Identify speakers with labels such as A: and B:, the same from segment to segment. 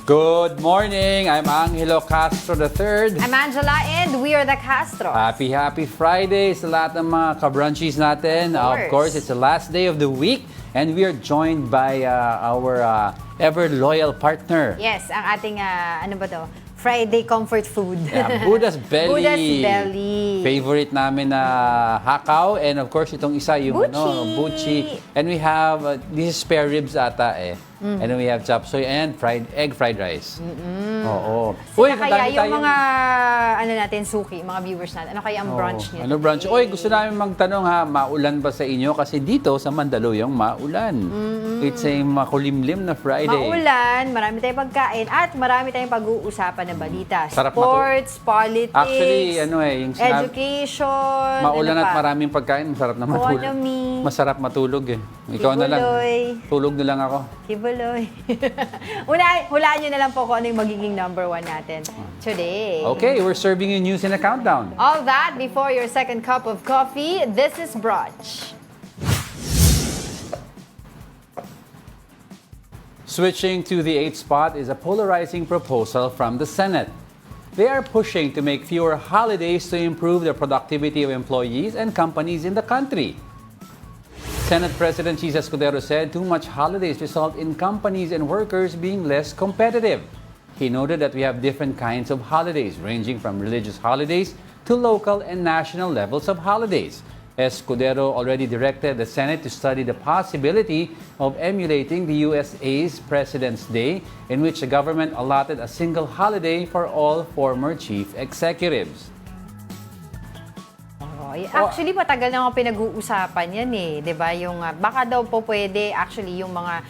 A: Good morning! I'm Angelo Castro III.
B: I'm Angela and we are the Castro.
A: Happy Friday sa lahat ng mga ka-brunchies natin. Of course, it's the last day of the week and we are joined by our ever-loyal partner.
B: Yes, ang ating, ano ba to? Friday comfort food.
A: Yeah, Buddha's Belly.
B: Buddha's Belly.
A: Favorite namin na hakaw and of course itong isa yung
B: Buchi.
A: And we have, this is spare ribs ata eh. And then we have chop suey and egg fried rice. Oo.
B: Uy, kaya yung mga ano natin, suki, mga viewers natin, ano kaya ang brunch niyo?
A: Ano brunch? Uy, gusto namin magtanong ha, maulan ba sa inyo? Kasi dito sa Mandaluyong, maulan. It's a makulimlim na Friday.
B: Maulan, marami tayong pagkain at marami tayong pag-uusapan na balita.
A: Sarap
B: Sports, politics,
A: actually, ano eh, yung
B: education,
A: maulan
B: ano
A: at
B: pa?
A: maraming pagkain, masarap na matulog.
B: Economy.
A: Masarap matulog eh. Ikaw na lang. Tulog na lang ako.
B: Quiboloy. Hulaan nyo na lang po kung ano yung magiging number 1 natin today.
A: Okay, we're serving you news in a countdown.
B: All that before your second cup of coffee. This is Brunch.
A: Switching to the 8th spot is a polarizing proposal from the Senate. They are pushing to make fewer holidays to improve the productivity of employees and companies in the country. Senate President Chis Escudero said too much holidays result in companies and workers being less competitive. He noted that we have different kinds of holidays, ranging from religious holidays to local and national levels of holidays. Escudero already directed the Senate to study the possibility of emulating the USA's President's Day, in which the government allotted a single holiday for all former chief executives.
B: Actually, matagal na nga pinag-uusapan yan eh. 'Di ba? Yung baka daw po pwede actually yung mga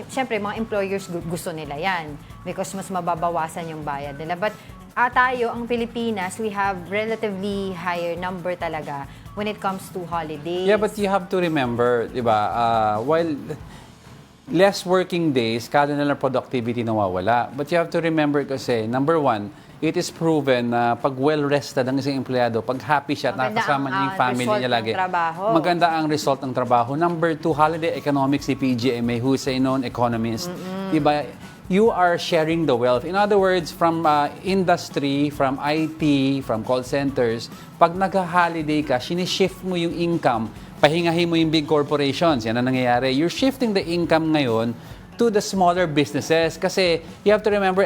B: siyempre mga employers gusto nila yan because mas mababawasan yung bayad nila. But tayo, ang Pilipinas, we have relatively higher number talaga when it comes to holidays.
A: Yeah, but you have to remember, 'di ba? While less working days, kada na lang productivity nawawala. But you have to remember kasi, number one, it is proven na pag well-rested ang isang empleyado, pag happy siya at nakasama niya yung family niya lagi, maganda ang result ng trabaho. Number two, holiday economics si PGMA, who is a known economist. Diba? You are sharing the wealth. In other words, from industry, from IT, from call centers, pag nag-holiday ka, sinishift mo yung income, pahingahin mo yung big corporations. Yan ang nangyayari. You're shifting the income ngayon to the smaller businesses. Kasi you have to remember,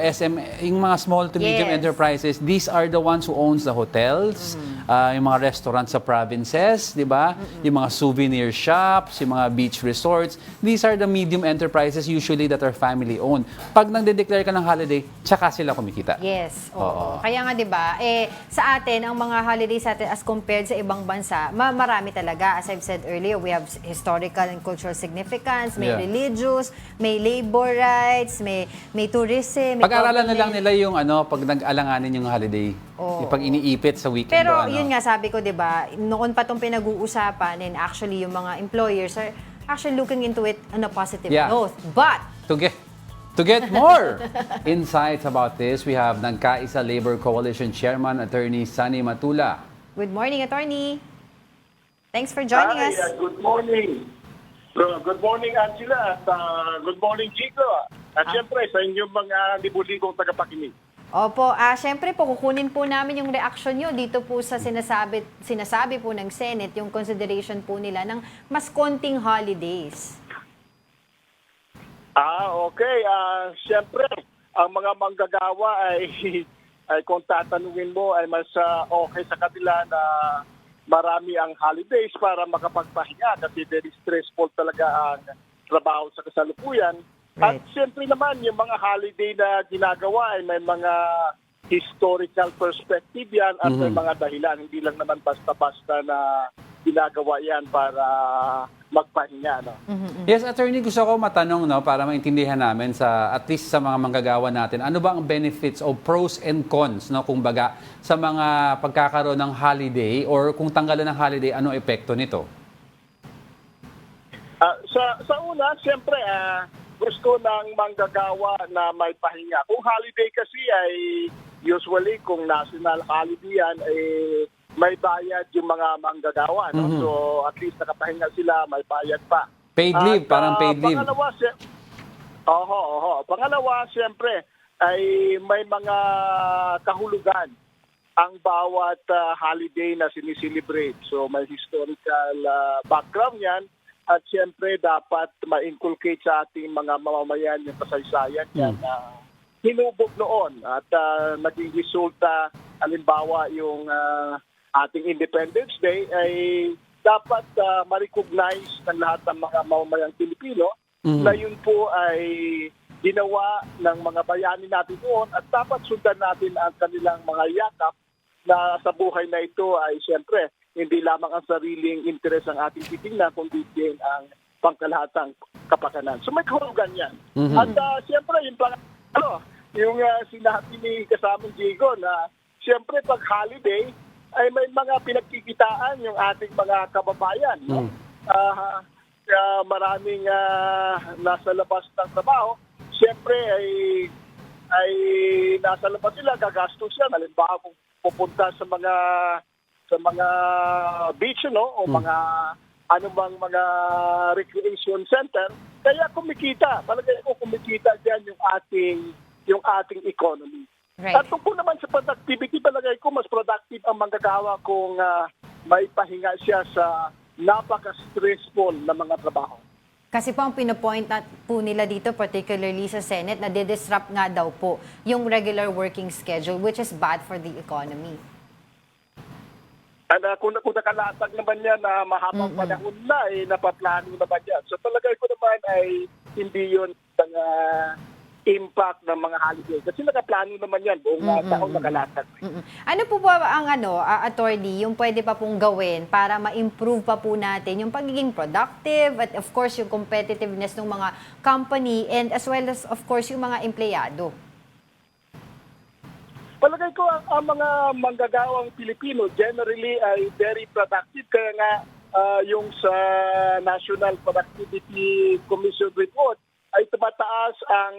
A: yung mga small to medium enterprises, these are the ones who owns the hotels, yung mga restaurants sa provinces, di ba? Yung mga souvenir shops, yung mga beach resorts. These are the medium enterprises usually that are family-owned. Pag nagde-declare ka ng holiday, tsaka sila kumikita.
B: Yes, oo. Kaya nga, di ba, sa atin, ang mga holidays sa atin as compared sa ibang bansa, marami talaga. As I've said earlier, we have historical and cultural significance, may religious, may labor rights, may tourism, may
A: pag-aralan na lang nila yung pag nag-alanganin yung holiday. Pag iniipit sa weekend.
B: Pero yun nga, sabi ko, di ba, noon pa itong pinag-uusapan, and actually yung mga employers are actually looking into it on a positive note. But,
A: To get more insights about this, we have Nagkaisa Labor Coalition Chairman, Attorney Sunny Matula.
B: Good morning, Attorney. Thanks for joining us.
C: Good morning. Good morning, Angela, at good morning, Chico. At siyempre, sa inyong mga libu-libong tagapakinig.
B: Opo, siyempre po, kukunin po namin yung reaction nyo dito po sa sinasabi po ng Senate, yung consideration po nila ng mas konting holidays.
C: Okay. Siyempre, ang mga manggagawa ay kung tatanungin mo ay mas okay sa kanila na marami ang holidays para makapagpahinga kasi very stressful talaga ang trabaho sa kasalukuyan. At siyempre naman, yung mga holiday na ginagawa ay may mga historical perspective yan at may mga dahilan. Hindi lang naman basta-basta na ginagawa yan para magpahinga. No?
A: Yes, Attorney, gusto ko matanong para maintindihan namin at least sa mga manggagawa natin, ano ba ang benefits o pros and cons, kung baga, sa mga pagkakaroon ng holiday or kung tanggalan ng holiday, ano epekto nito?
C: Sa una, siyempre, gusto ng manggagawa na may pahinga. Kung holiday kasi ay usually kung national holiday yan, may bayad yung mga manggagawa. No? So at least nakapahinga sila, may bayad pa.
A: Paid leave, parang paid leave.
C: Pangalawa, siyempre, ay may mga kahulugan ang bawat holiday na siniselebrate. So may historical background yan at siyempre dapat ma-inculcate sa ating mga mamamayan yung kasaysayan yan na hinubog noon at naging resulta, halimbawa yung ating Independence Day ay dapat ma-recognize ng lahat ng mga mamamayang Pilipino na yun po ay ginawa ng mga bayani natin noon at dapat sundan natin ang kanilang mga yakap na sa buhay na ito ay siyempre hindi lamang ang sariling interes ang ating titingnan kundi din ang pangkalahatang kapakanan. So may kahulugan yan. At siyempre yung sinabi ni kasamang Diego na siyempre pag holiday ay may mga pinagkikitaan yung ating mga kababayan. No? Maraming nasa labas ng trabaho, siyempre ay nasa labas sila, gagastos yan. Halimbawa kung pupunta sa mga beach, no, o mga anumang mga recreation center, kaya kumikita. Palagay ko kumikita diyan yung ating economy.
B: Right.
C: At tungkol naman sa productivity, palagay ko mas productive ang manggagawa kung may pahinga siya sa napaka-stressful na mga trabaho.
B: Kasi po ang pinopoint po nila dito, particularly sa Senate, na disrupt nga daw po yung regular working schedule, which is bad for the economy.
C: And kung nakalatag naman yan na mahabang panahon na, napaplano naman yan. So palagay ko naman ay hindi yun ang impact ng mga holiday. Kasi nakaplano naman yan, buong taong nakalatag.
B: Ano po ba ang attorney, yung pwede pa pong gawin para ma-improve pa po natin yung pagiging productive at of course yung competitiveness ng mga company and as well as of course yung mga empleyado?
C: Palagay ko ang mga manggagawang Pilipino generally ay very productive. Kaya nga yung sa National Productivity Commission report ay tumataas ang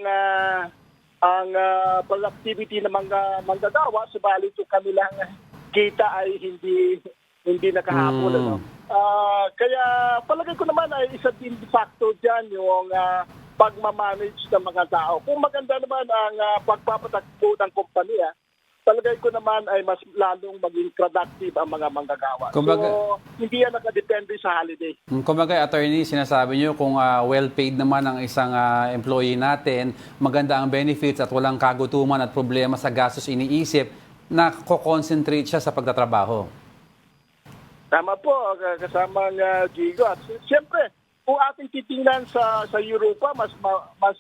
C: productivity ng mga manggagawa, subalit yung kanilang kita ay hindi nakahabol. Ano? Kaya palagay ko naman ay isa din factor dyan yung pagmamanage ng mga tao. Kung maganda naman ang pagpapatakbo ng kompanya, palagay ko naman ay mas lalong maging productive ang mga manggagawa. So, hindi yan nakadepende sa holiday.
A: Kumbaga, attorney, sinasabi niyo kung well-paid naman ang isang employee natin, maganda ang benefits at walang kagutuman at problema sa gastos iniisip, na concentrate siya sa pagtatrabaho.
C: Tama po, kasamang Gigo. At siyempre, kung ating titingnan sa Europa, mas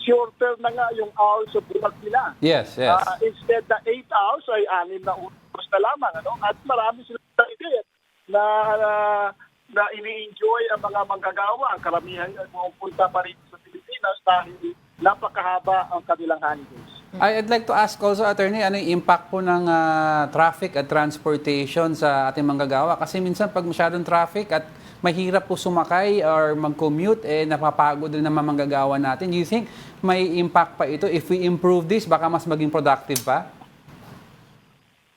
C: shorter na nga yung hours of work nila.
A: Yes.
C: Instead na 8 hours ay 6 na oras na lamang. Ano? At marami silang idea na ini-enjoy ang mga manggagawa. Ang karamihan ay pumunta pa rin sa Pilipinas dahil napakahaba ang kanilang holidays.
A: I'd like to ask also, attorney, ano yung impact po ng traffic at transportation sa ating manggagawa? Kasi minsan pag masyadong traffic at mahirap po sumakay or mag-commute, napapagod din naman manggagawa natin. Do you think may impact pa ito? If we improve this, baka mas maging productive pa?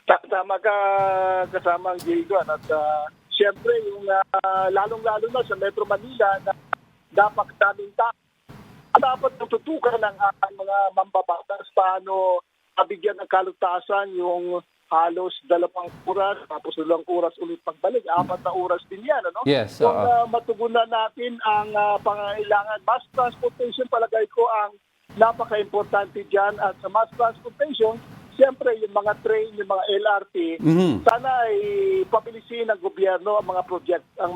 C: Tama ka kasamang Diego. At siyempre, yung lalong-lalo na sa Metro Manila na dapat daming dapat tututukan ng mga mambabatas paano mabigyan ng kalutasan yung halos 2 oras, tapos 2 oras ulit pagbalik. 4 na oras din yan. Ano?
A: Yes.
C: Kung matugunan natin ang pangailangan, mass transportation, palagay ko ang napaka-importante dyan. At sa mass transportation, siyempre yung mga train, yung mga LRT, sana ay pabilisin ng gobyerno ang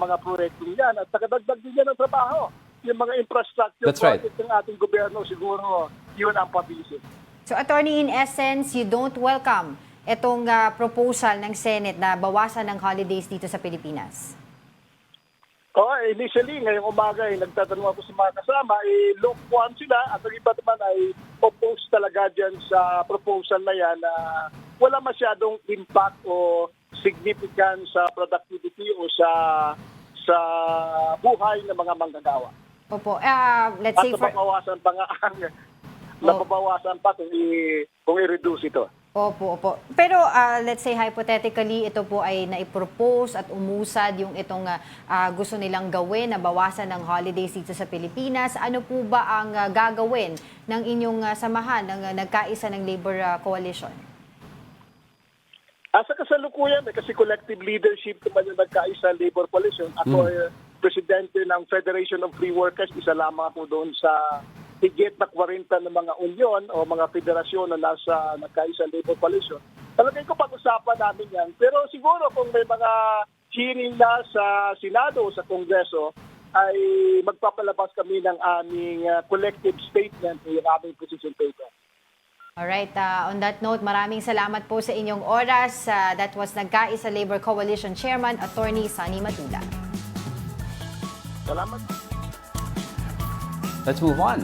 C: mga proyekto yan. At nakadagdag din yan ng trabaho. Yung mga infrastructure project ng ating gobyerno, siguro yun ang pabilisin.
B: So attorney, in essence, you don't welcome itong proposal ng Senate na bawasan ng holidays dito sa Pilipinas?
C: Initially, ngayong umaga, nagtatanong ako sa mga kasama, lukewarm sila at ang iba naman ay oppose talaga dyan sa proposal na yan na wala masyadong impact o significant sa productivity o sa buhay ng mga manggagawa.
B: Opo. Let's say
C: nababawasan pa kung i-reduce ito.
B: Opo, opo. Pero let's say hypothetically, ito po ay naipropose at umusad yung itong gusto nilang gawin na bawasan ng holidays dito sa Pilipinas. Ano po ba ang gagawin ng inyong samahan ng nagkaisa ng Labor Coalition?
C: Sa kasalukuyan, kasi collective leadership naman yung nagkaisa Labor Coalition. Ako ay presidente ng Federation of Free Workers. Isa lamang ako doon sa higit na 40 ng mga union o mga federasyon na nasa nagkaisa Labor Coalition. Talagang ko pag-usapan namin yan. Pero siguro kung may mga hearing na sa Senado o sa Kongreso, ay magpapalabas kami ng aming collective statement o yung aming position paper.
B: Alright, on that note, maraming salamat po sa inyong oras. That was Nagkaisa Labor Coalition Chairman, Attorney Sunny Matula.
C: Salamat.
A: Let's move on.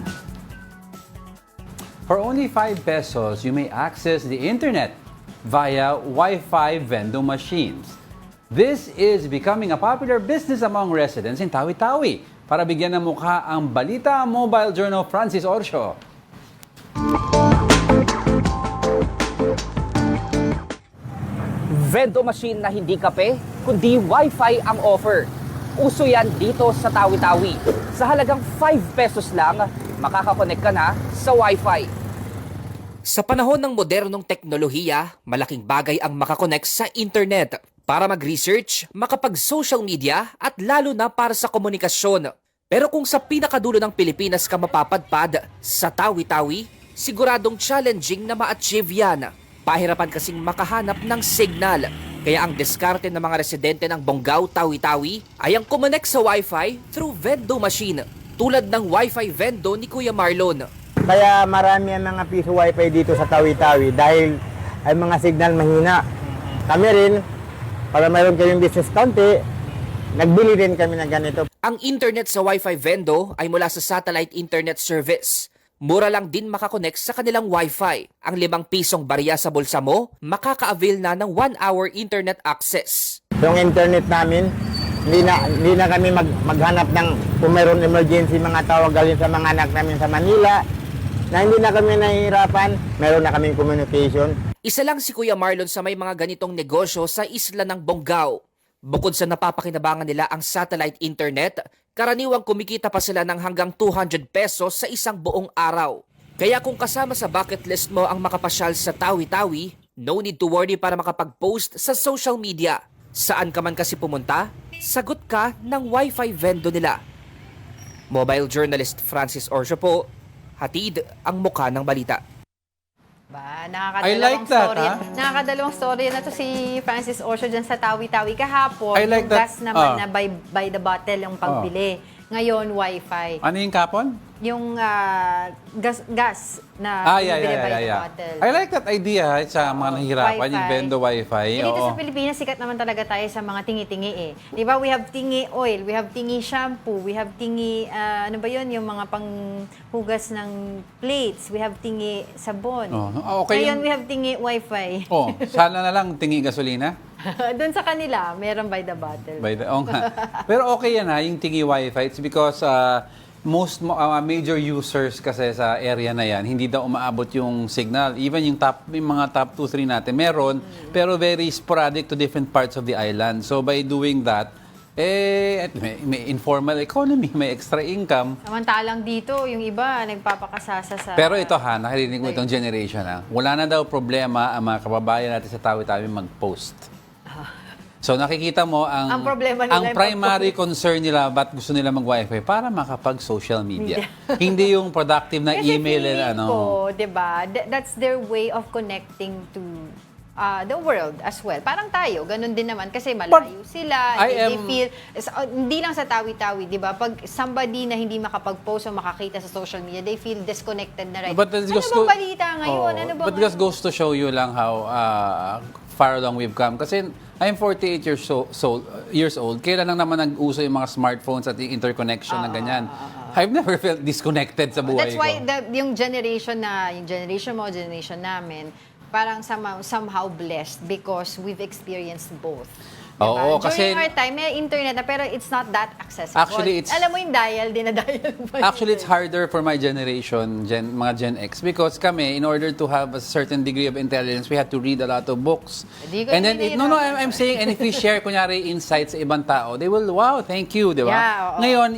A: For only 5 pesos, you may access the internet via Wi-Fi vending machines. This is becoming a popular business among residents in Tawi-Tawi. Para bigyan ng mukha ang Balita Mobile Journal Francis Orsio.
D: Vendo machine na hindi kape, kundi Wi-Fi ang offer. Uso yan dito sa Tawi-Tawi. Sa halagang 5 pesos lang, makakakonek ka na sa Wi-Fi. Sa panahon ng modernong teknolohiya, malaking bagay ang makakonek sa internet para mag-research, makapag-social media at lalo na para sa komunikasyon. Pero kung sa pinakadulo ng Pilipinas ka mapapadpad, sa Tawi-Tawi, siguradong challenging na ma-achieve yan. Pahirapan kasing makahanap ng signal. Kaya ang diskarte ng mga residente ng Bonggao, Tawi-Tawi ay ang kumonek sa Wi-Fi through vendo machine, tulad ng Wi-Fi vendo ni Kuya Marlon.
E: Kaya marami ang mga piso Wi-Fi dito sa Tawi-Tawi dahil ay mga signal mahina. Kami rin, para mayroon kayong business konti, nagbili rin kami ng ganito.
D: Ang internet sa Wi-Fi vendo ay mula sa satellite internet service. Mura lang din makakonek sa kanilang Wi-Fi. Ang 5 pisong barya sa bulsa mo, makaka-avail na ng 1-hour internet access.
E: Yung internet namin, hindi na kami maghanap ng kung mayroon emergency mga tawag galing sa mga anak namin sa Manila, na hindi na kami nahihirapan, mayroon na kaming communication.
D: Isa lang si Kuya Marlon sa may mga ganitong negosyo sa isla ng Bonggao. Bukod sa napapakinabangan nila ang satellite internet, karaniwang kumikita pa sila ng hanggang 200 pesos sa isang buong araw. Kaya kung kasama sa bucket list mo ang makapasyal sa Tawi-Tawi, no need to worry para makapag-post sa social media. Saan ka man kasi pumunta, sagot ka ng Wi-Fi vendo nila. Mobile journalist Francis Orsio po, hatid ang muka ng balita.
B: Ba,
A: I like that,
B: story.
A: ha?
B: Nakakadalawang story na to si Francis Orsio dyan sa Tawi-Tawi kahapon.
A: I like
B: yung
A: that.
B: gas naman na by the bottle yung pagbili. Ngayon, Wi-Fi.
A: Ano yung kapon?
B: Yung gas na binibili by the bottle.
A: I like that idea sa mga nahihirapan,
B: Wi-Fi.
A: yung vendo Wi-Fi.
B: Eh, dito
A: Oo.
B: sa Pilipinas, sikat naman talaga tayo sa mga tingi-tingi eh. Di ba? We have tingi oil, we have tingi shampoo, we have tingi, ano ba yun, yung mga panghugas ng plates, we have tingi sabon.
A: Okay
B: Ngayon,
A: yun.
B: we have tingi Wi-Fi.
A: Sana na lang tingi gasolina.
B: Doon sa kanila, meron by the bottle.
A: Pero okay yan ha, yung tingi Wi-Fi. It's because most major users kasi sa area na yan, hindi daw umaabot yung signal. Even yung mga top 2, 3 natin, meron, pero very sporadic to different parts of the island. So by doing that, may informal economy, may extra income.
B: Samantalang dito, yung iba, nagpapakasasa sa...
A: Pero ito ha, nakarinig mo itong generation ha, wala na daw problema ang mga kababayan natin sa Tawi-Tawi mag-post. So nakikita mo ang
B: problema nila yung
A: primary concern nila, ba't gusto nila mag-Wi-Fi? Para makapag-social media. Hindi yung productive na
B: Kasi
A: email
B: feeling
A: and ano.
B: ko, diba, that's their way of connecting to the world as well. Parang tayo, ganun din naman. Kasi malayo sila, they feel, hindi lang sa Tawi-Tawi, diba? Pag somebody na hindi makapag-post o makakita sa social media, they feel disconnected na right.
A: But
B: Ano bang balita ngayon? Ano bang...
A: But just goes to show you lang how far along we've come. Kasi I'm 48 years old. Kailan lang naman nag-uso yung mga smartphones at yung interconnection na ganyan. I've never felt disconnected sa buhay
B: That's why
A: ko.
B: yung generation mo, generation namin, parang somehow blessed because we've experienced both.
A: Oo, kasi-
B: During our time, may internet na pero it's not that accessible.
A: Actually, it's-
B: Alam mo yung dial, dinadial mo.
A: Actually, it's harder for my generation, mga Gen X, because kami, in order to have a certain degree of intelligence, we have to read a lot of books.
B: Di ko
A: And then,
B: hindi
A: no,
B: nahihirapan.
A: I'm saying, and if we share, kunyari, insights sa ibang tao, they will, wow, thank you, di ba?
B: Yeah, oo.
A: Ngayon,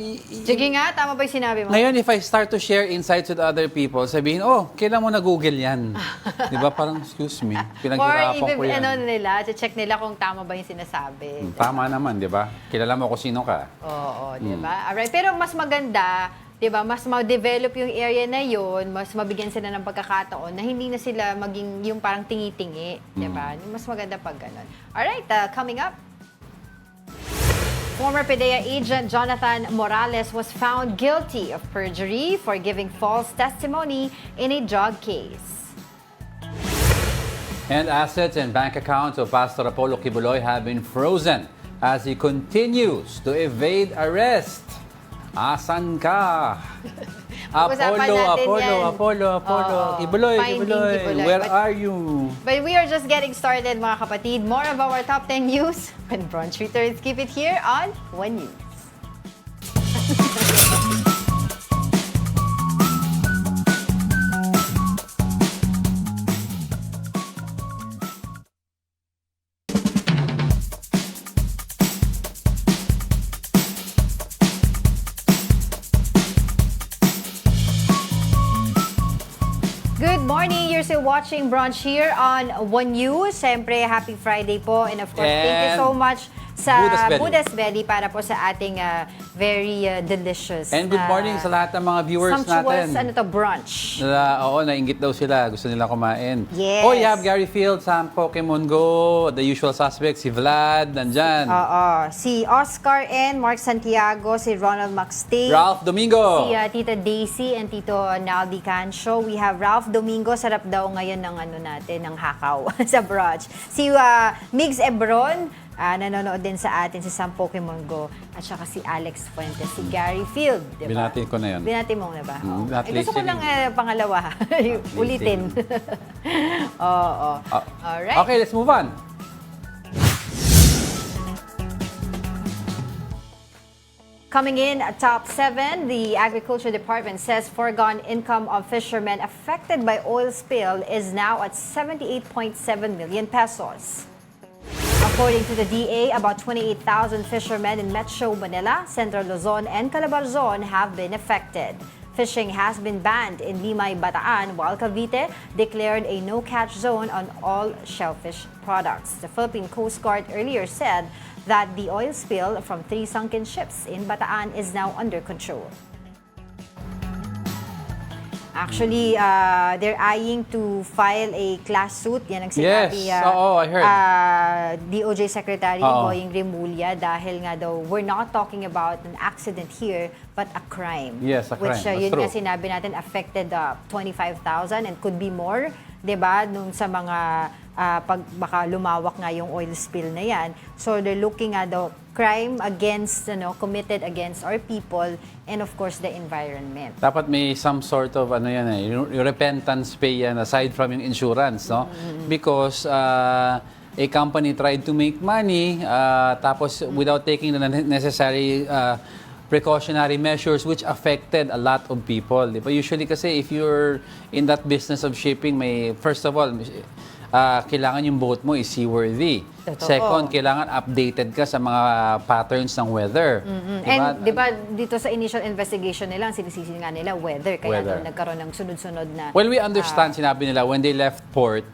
B: Sige nga, tama ba yung sinabi mo?
A: ngayon, if I start to share insights with other people, sabihin, oh, kailan mo na-google yan? Di ba? Parang, excuse me,
B: Or
A: pinaghirapan ko
B: even,
A: yan.
B: nila, check nila kung tama ba yung sinasabi.
A: Tama naman, di ba? Kilala mo kung sino ka.
B: Oo, di ba? Alright, pero mas maganda, di ba, mas ma-develop yung area na yun, mas mabigyan sila ng pagkakataon na hindi na sila maging yung parang tingi-tingi, di ba? Mas maganda pag ganun. Alright, coming up. Former PDEA agent Jonathan Morales was found guilty of perjury for giving false testimony in a drug case.
A: And assets and bank accounts of Pastor Apollo Quiboloy have been frozen as he continues to evade arrest. Asan ka?
B: Pag-usapan natin yan.
A: Apollo,
B: Oo.
A: Quiboloy,
B: Finding
A: Quiboloy,
B: Quiboloy.
A: where
B: But-
A: are you?
B: But we are just getting started, mga kapatid. More of our top 10 news when Brunch returns. Keep it here on One News. Good morning! You're still watching Brunch here on One News. Siyempre, happy Friday po. And of course, thank you
A: And
B: so much sa
A: Budas Belly.
B: Budas Belly para po sa ating very delicious.
A: And good morning sa lahat ng mga viewers
B: sumptuous,
A: natin.
B: brunch.
A: Oo, nainggit daw sila. Gusto nila kumain.
B: Yes.
A: Oh, you have Gary Field, Sam Pokemon Go, the usual suspects, si Vlad, nandyan.
B: Oo. Si Oscar N, Mark Santiago, si Ronald McStay,
A: Ralph Domingo.
B: si Tita Daisy and Tito Naldi Cancho. We have Ralph Domingo, sarap daw ngayon ng ng hakaw sa brunch. Si Migs Ebron, nanonood din sa atin si Sam Pokemon Go, at saka si Alex Fuentes, si Gary Field, di ba?
A: Binati ko na yun.
B: Binati mo na ba? Oo.
A: not
B: Gusto ko
A: listening.
B: lang pangalawa. Ulitin. Oo. Alright.
A: Okay, let's move on.
B: Coming in at top 7, the Agriculture Department says foregone income of fishermen affected by oil spill is now at 78.7 million pesos. According to the DA, about 28,000 fishermen in Metro Manila, Central Luzon, and Calabarzon have been affected. Fishing has been banned in Limay, Bataan, while Cavite declared a no-catch zone on all shellfish products. The Philippine Coast Guard earlier said that the oil spill from 3 sunken ships in Bataan is now under control. Actually, they're eyeing to file a class suit. Yan ang sinabi.
A: Yes. Oo, I heard.
B: DOJ Secretary
A: Oo.
B: Boying Remulla, dahil nga daw, we're not talking about an accident here, but a crime.
A: Yes, a crime.
B: Which,
A: That's
B: yun
A: true.
B: nga sinabi natin, affected 25,000 and could be more, di ba, nung sa mga pag baka lumawak nga yung oil spill na yan. So, they're looking at the crime against, committed against our people and of course, the environment.
A: Dapat may some sort of yung repentance pay yan aside from yung insurance, no? Because a company tried to make money tapos without taking the necessary precautionary measures which affected a lot of people. Di ba? Usually kasi if you're in that business of shipping, may first of all kailangan yung boat mo is seaworthy.
B: Totoo.
A: Second, kailangan updated ka sa mga patterns ng weather.
B: And di ba dito sa initial investigation nila, ang sinisisi nga nila weather, kaya
A: Weather.
B: doon nagkaroon ng sunod-sunod na
A: Well, we understand, sinabi nila, when they left port,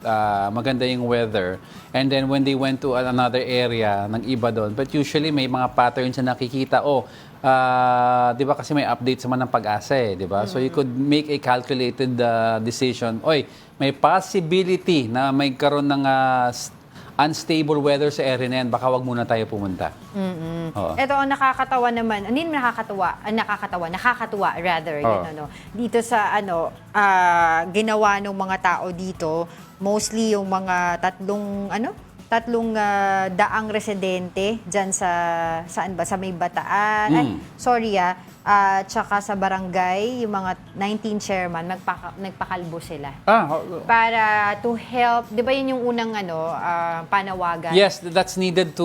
A: maganda yung weather. And then when they went to another area, ng iba doon. But usually, may mga patterns na nakikita. Di ba kasi may update sa ng pag-asa di ba? So you could make a calculated decision. Oy, may possibility na may karoon ng unstable weather sa area na yan, baka wag muna tayo pumunta. Oo.
B: Ito, ang nakakatawa naman. Hindi naman nakakatuwa rather.
A: Oo.
B: Yun, dito sa ginawa ng mga tao dito, mostly yung mga tatlong daang residente dyan sa saan ba? Sa may Bataan. Ay, sorry tsaka sa barangay, yung mga 19 chairman, nagpakalbo sila. Para to help, di ba yun yung unang panawagan?
A: Yes, that's needed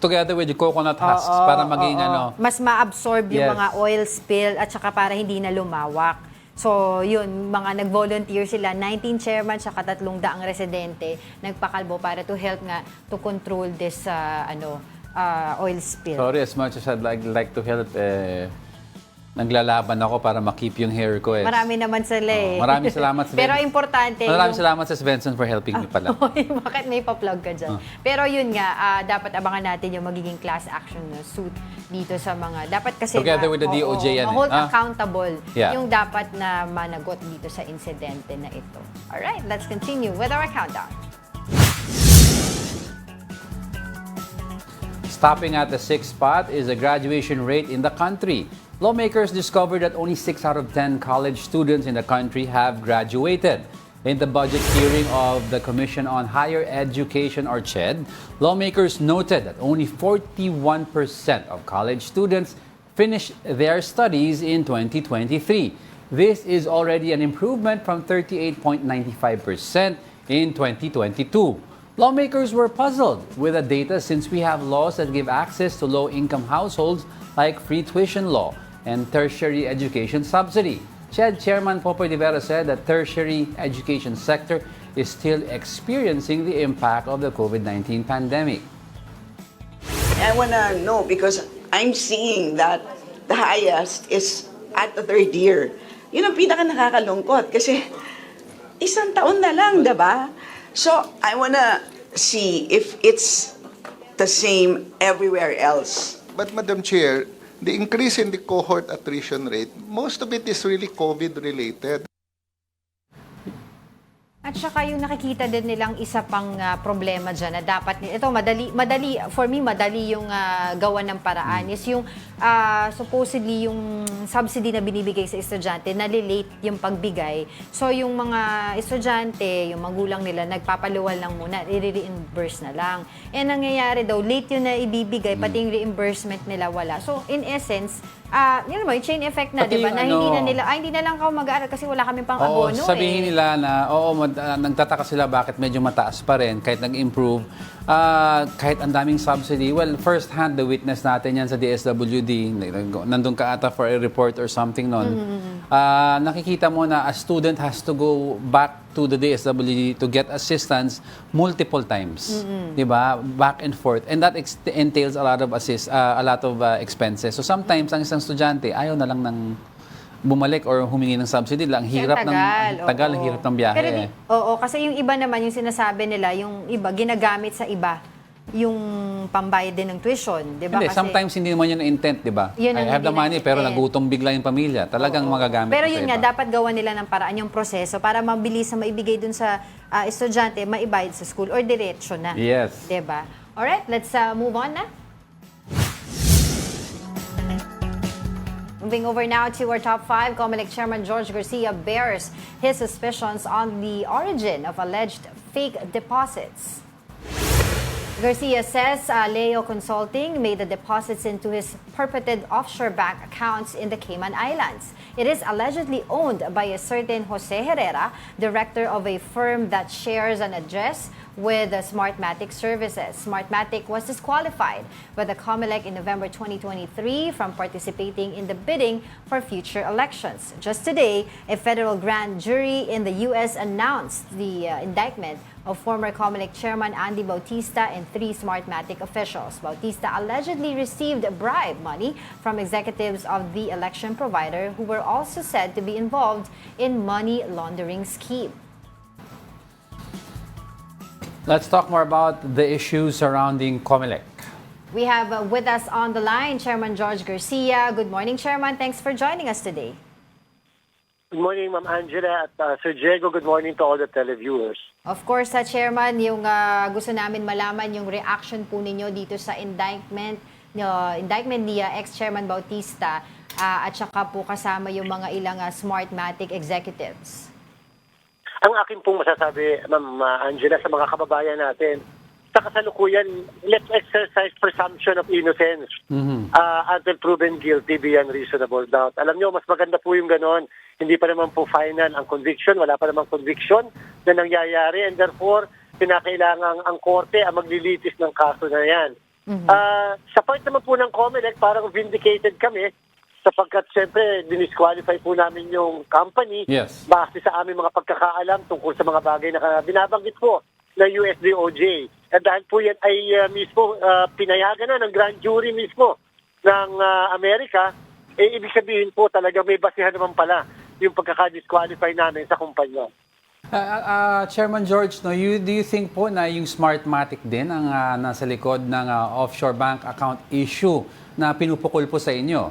A: together with the coconut husks para maging
B: mas ma-absorb yung
A: Yes.
B: mga oil spill at saka para hindi na lumawak. So, yun, mga nag-volunteer sila, 19 chairman saka 300 residente, nagpakalbo para to help nga to control this oil spill.
A: Sorry, as much as I'd like to help, naglalaban ako para makip yung hair ko.
B: Marami naman sila eh.
A: Maraming salamat sa
B: Pero importante.
A: Maraming salamat sa Svensson for helping me pala.
B: Bakit may pa-plug ka dyan? Pero yun nga, dapat abangan natin yung magiging class action suit dito sa mga, dapat kasi
A: Together with the DOJ yan
B: hold accountable
A: Yeah.
B: yung dapat na managot dito sa insidente na ito. Alright, let's continue with our countdown.
A: Stopping at the 6th spot is the graduation rate in the country. Lawmakers discovered that only 6 out of 10 college students in the country have graduated. In the budget hearing of the Commission on Higher Education, or CHED, lawmakers noted that only 41% of college students finished their studies in 2023. This is already an improvement from 38.95% in 2022. Lawmakers were puzzled with the data since we have laws that give access to low-income households like free tuition law and tertiary education subsidy. CHED Chairman Popoy de Vera said that tertiary education sector is still experiencing the impact of the COVID-19 pandemic.
F: I want to know because I'm seeing that the highest is at the third year. Yun ang pinaka nakakalungkot kasi isang taon na lang, diba? So, I want to see if it's the same everywhere else.
G: But Madam Chair, the increase in the cohort attrition rate, most of it is really COVID-related.
B: At saka yung nakikita din nilang isa pang problema dyan na dapat, ito madali, for me, madali yung gawa ng paraan is yung supposedly yung subsidy na binibigay sa estudyante, nalilate yung pagbigay. So yung mga estudyante, yung magulang nila, nagpapaluwal lang muna, i-reimburse na lang. And nangyayari daw, late yun na ibibigay, pati yung reimbursement nila wala. So in essence, yun naman, yung chain effect na,
A: Pati
B: di ba? Na
A: yung
B: hindi na lang ako mag-aaral kasi wala kami pang abono.
A: Sabihin nila na, nagtataka sila bakit medyo mataas pa rin kahit nag-improve. Kahit ang daming subsidy. Well, first hand, the witness natin yan sa DSWD. Nandun ka ata for a report or something nun. Nakikita mo na a student has to go back to the DSWD to get assistance multiple times. Diba? Back and forth. And that entails a lot of expenses. So sometimes, ang isang estudyante, ayaw na lang ng bumalik or humingi ng subsidy lang. Hirap ang hirap ng biyahe.
B: Pero kasi yung iba naman, yung sinasabi nila, yung iba, ginagamit sa iba yung pambayad din ng tuition, di ba?
A: Hindi, sometimes hindi naman yun ang intent, di ba? I have the money, pero nagutom bigla yung pamilya. Talagang magagamit
B: pero
A: sa
B: yun
A: iba.
B: nga, dapat gawa nila ng paraan yung proseso para mabilis na maibigay dun sa estudyante, maibayad sa school or diretso na.
A: Yes.
B: Di ba? Alright, let's move on na. Moving over now to our top 5, COMELEC Chairman George Garcia bears his suspicions on the origin of alleged fake deposits. Garcia says Leo Consulting made the deposits into his purported offshore bank accounts in the Cayman Islands. It is allegedly owned by a certain Jose Herrera, director of a firm that shares an address with Smartmatic Services. Smartmatic was disqualified by the COMELEC in November 2023 from participating in the bidding for future elections. Just today, a federal grand jury in the U.S. announced the indictment of former COMELEC Chairman Andy Bautista and 3 Smartmatic officials. Bautista allegedly received bribe money from executives of the election provider who were also said to be involved in money laundering scheme.
A: Let's talk more about the issues surrounding COMELEC.
B: We have with us on the line Chairman George Garcia. Good morning, Chairman. Thanks for joining us today.
H: Good morning, Ma'am Angela at Sir Diego. Good morning to all the televiewers.
B: Of course, Chairman, yung gusto namin malaman yung reaction po ninyo dito sa indictment ni ex-Chairman Bautista at saka po kasama yung mga ilang Smartmatic executives.
H: Ang akin pong masasabi, Ma'am Angela, sa mga kababayan natin, sa kasalukuyan, let's exercise presumption of innocence until proven guilty beyond reasonable doubt. Alam nyo, mas maganda po yung ganon. Hindi pa naman po final ang conviction, wala pa naman conviction na nangyayari, and therefore, pinakailangan ang korte ang maglilitis ng kaso na yan. Sa part naman po ng COMELEC, parang vindicated kami sapagkat siyempre dinisqualify po namin yung company base sa aming mga pagkakaalam tungkol sa mga bagay na binabanggit po na USDOJ. At dahil po yan ay mismo pinayagan na ng grand jury mismo ng Amerika, ibig sabihin po talaga may basihan naman pala yung pagkaka-disqualify namin sa kumpanya.
A: Chairman George, do you think po na yung Smartmatic din ang nasa likod ng offshore bank account issue na pinupukol po sa inyo?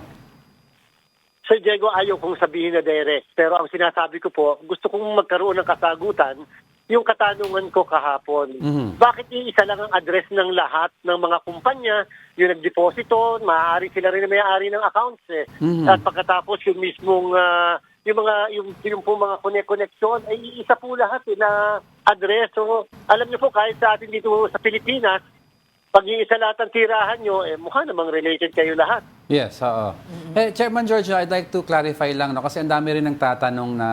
H: Sir Diego, ayaw kong sabihin na direct. Pero ang sinasabi ko po, gusto kong magkaroon ng kasagutan yung katanungan ko kahapon. Bakit iisa lang ang address ng lahat ng mga kumpanya, yung nagdeposito, maaari sila rin na may-ari ng accounts eh. At pagkatapos yung mismong yung po mga koneksyon ay iisa po lahat na address. So, alam niyo po kahit sa atin dito sa Pilipinas, pag iisa lahat ang tirahan nyo, mukha namang related kayo lahat.
A: Yes, oo. Chairman George, I'd like to clarify lang, no, kasi ang dami rin nagtatanong na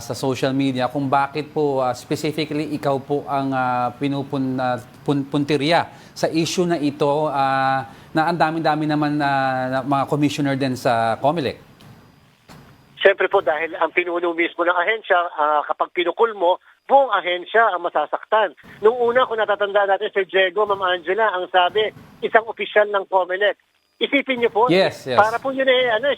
A: sa social media kung bakit po specifically ikaw po ang puntirya sa issue na ito na ang dami-dami naman na mga commissioner din sa COMELEC.
H: Siyempre po dahil ang pinuno mismo ng ahensya, kapag pinukul mo, buong ahensya ang masasaktan. Nung una, kung natatandaan natin, Sir Diego, Ma'am Angela, ang sabi, isang opisyal ng COMELEC. Isipin niyo po, para po yun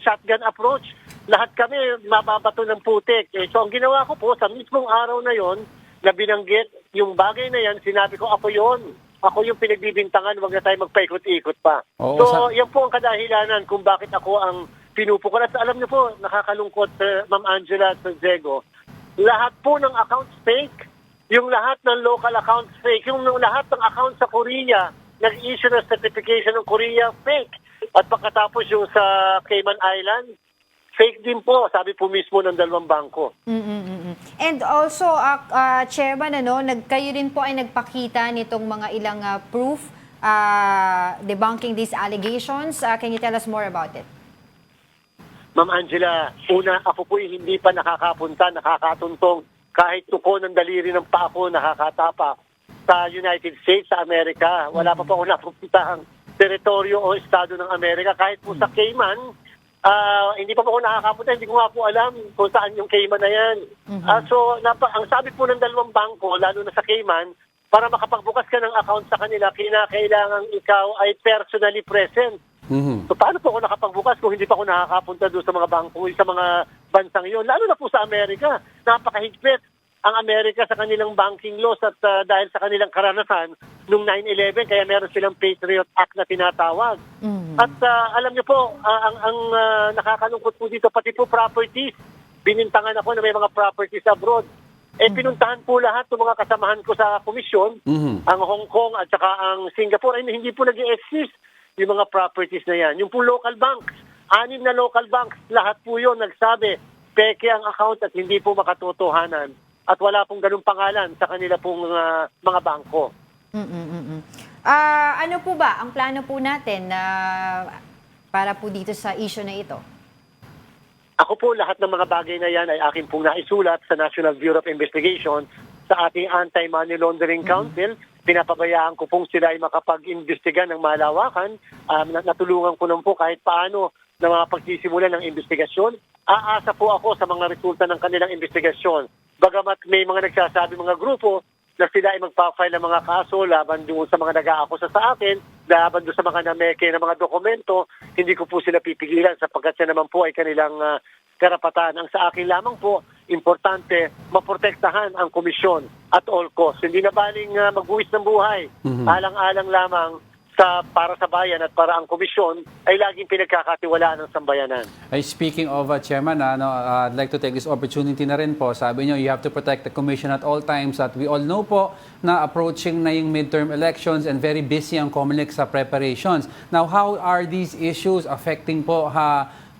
H: shotgun approach. Lahat kami mababato ng putik. So ang ginawa ko po, sa mismong araw na yon, na binanggit yung bagay na yan, sinabi ko, ako yon. Ako yung pinagbibintangan, wag na tayo magpaikot-ikot pa. So yan po ang kadahilanan kung bakit ako ang pinupukol. At alam niyo po, nakakalungkot, Ma'am Angela at Sir Diego, lahat po ng accounts fake, yung lahat ng local accounts fake, yung lahat ng accounts sa Korea, nag-issue ng certification ng Korea, fake. At pagkatapos yung sa Cayman Island, fake din po, sabi po mismo ng dalawang bangko.
B: And also, Chairman, kayo rin po ay nagpakita nitong mga ilang proof debunking these allegations. Can you tell us more about it?
H: Ma'am Angela, una, ako po hindi pa nakakapunta, nakakatuntong, kahit tuko ng daliri ng paa ko nakakatapa sa United States, sa Amerika. Wala pa po ako napupuntahang teritoryo o estado ng Amerika. Kahit po sa Cayman, hindi pa po ako nakakapunta, hindi ko nga po alam kung saan yung Cayman na yan. So, ang sabi po ng dalawang bangko, lalo na sa Cayman, para makapagbukas ka ng account sa kanila, kinakailangan ikaw ay personally present. So paano po ako nakapagbukas kung hindi pa ako nakakapunta doon sa mga bangko, sa mga bansang yun? Lalo na po sa Amerika. Napakahigpit ang Amerika sa kanilang banking laws at dahil sa kanilang karanasan noong 9/11, kaya meron silang Patriot Act na tinatawag. At alam niyo po, ang nakakalungkot po dito, pati po properties. Binintangan ako na may mga properties abroad. Pinuntahan po lahat ng mga kasamahan ko sa komisyon, ang Hong Kong at saka ang Singapore, ay hindi po nag-i-exist yung mga properties na yan. Yung po local banks, 6 na local banks, lahat po yun nagsabi, peke ang account at hindi po makatotohanan at wala pong ganung pangalan sa kanila pong mga bangko.
B: Ano po ba ang plano po natin para po dito sa issue na ito?
H: Ako po, lahat ng mga bagay na yan ay akin pong naisulat sa National Bureau of Investigation sa ating Anti-Money Laundering Council. Pinapabayaan ko pong sila ay makapag-imbestiga ng malawakan. Natulungan ko naman po kahit paano na mga pagsisimula ng investigasyon. Aasa po ako sa mga resulta ng kanilang investigasyon. Bagamat may mga nagsasabi mga grupo na sila ay magpa-file ng mga kaso laban doon sa mga nag-aakusa sa akin, laban doon sa mga nameke ng mga dokumento, hindi ko po sila pipigilan sapagkat siya naman po ay kanilang karapatan. Ang sa akin lamang po, importante, maprotektahan ang komisyon at all costs. Hindi na baling magbuwis ng buhay. Alang-alang lamang para sa bayan at para ang komisyon ay laging pinagkakatiwalaan ng sambayanan.
A: Speaking of Chairman, I'd like to take this opportunity na rin po. Sabi niyo, you have to protect the commission at all times at we all know po na approaching na yung midterm elections and very busy ang COMELEC sa preparations. Now, how are these issues affecting po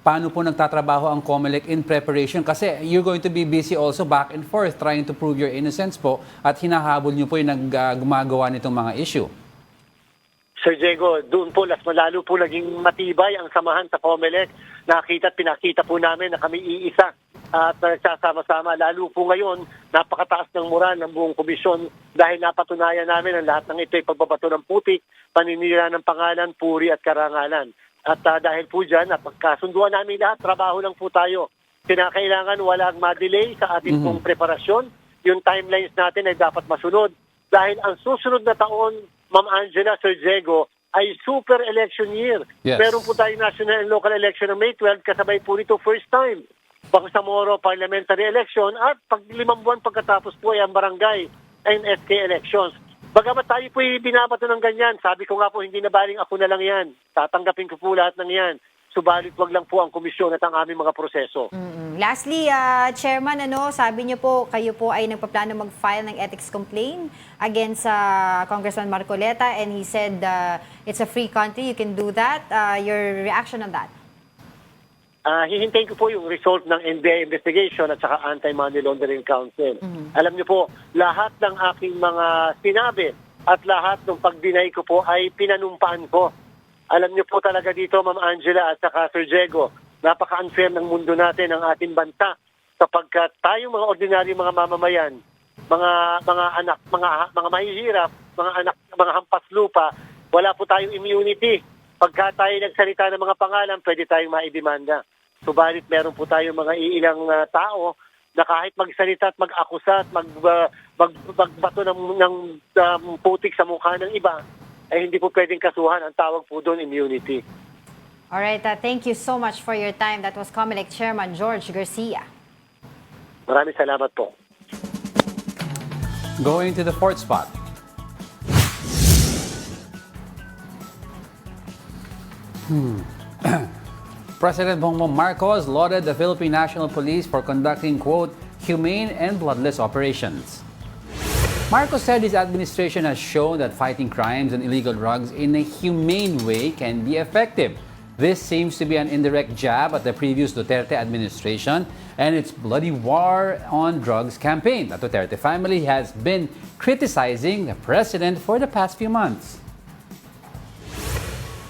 A: paano po nagtatrabaho ang COMELEC in preparation? Kasi you're going to be busy also back and forth trying to prove your innocence po at hinahabol nyo po yung gumagawa nitong mga issue.
H: Sir Diego, doon po lalo po naging matibay ang samahan sa COMELEC. Nakita at pinakita po namin na kami iisa at nagsasama-sama. Lalo po ngayon, napakataas ng moral ng buong komisyon dahil napatunayan namin ang lahat ng ito ay pagbabato ng putik, paninira ng pangalan, puri at karangalan. At dahil po dyan, napagkasunduan namin lahat, trabaho lang po tayo. Kinakailangan walang ma-delay sa ating pong preparasyon. Yung timelines natin ay dapat masunod. Dahil ang susunod na taon, Ma'am Angela, Sir Diego, ay super election year.
A: Yes.
H: Meron po tayong national and local election ng May 12, kasabay po nito first time. Bangsamoro parliamentary election at pag 5 buwan pagkatapos po ay ang barangay and SK elections. Bagamat tayo po binabato ng ganyan, sabi ko nga po hindi na baling ako na lang yan. Tatanggapin ko po lahat ng yan. Subalit wag lang po ang komisyon at ang aming mga proseso.
B: Lastly, Chairman, sabi niyo po, kayo po ay nagpaplano mag-file ng ethics complaint against Congressman Marcoleta and he said it's a free country, you can do that. Your reaction on that?
H: Hihintayin ko po yung result ng NBI investigation at saka Anti-Money Laundering Council. Alam niyo po, lahat ng aking mga sinabi at lahat ng pag-deny ko po ay pinanumpaan ko. Alam niyo po talaga dito, Ma'am Angela at saka Sir Diego, napaka-unfair ng mundo natin, ng ating bansa, sapagkat tayong mga ordinaryong mga mamamayan, mga anak, mga mahihirap, mga anak, mga hampas lupa, wala po tayong immunity. Pagka tayo nagsalita ng mga pangalan, pwede tayong maidemanda. Subalit meron po tayong mga iilang tao na kahit magsalita at mag-akusa at magbato ng putik sa mukha ng iba, ay hindi po pwedeng kasuhan. Ang tawag po doon, immunity.
B: Alright, thank you so much for your time. That was COMELEC Chairman George Garcia.
H: Maraming salamat po.
A: Going to the fourth spot. President Bongbong Marcos lauded the Philippine National Police for conducting, quote, humane and bloodless operations. Marcos said his administration has shown that fighting crimes and illegal drugs in a humane way can be effective. This seems to be an indirect jab at the previous Duterte administration and its bloody war on drugs campaign. The Duterte family has been criticizing the president for the past few months.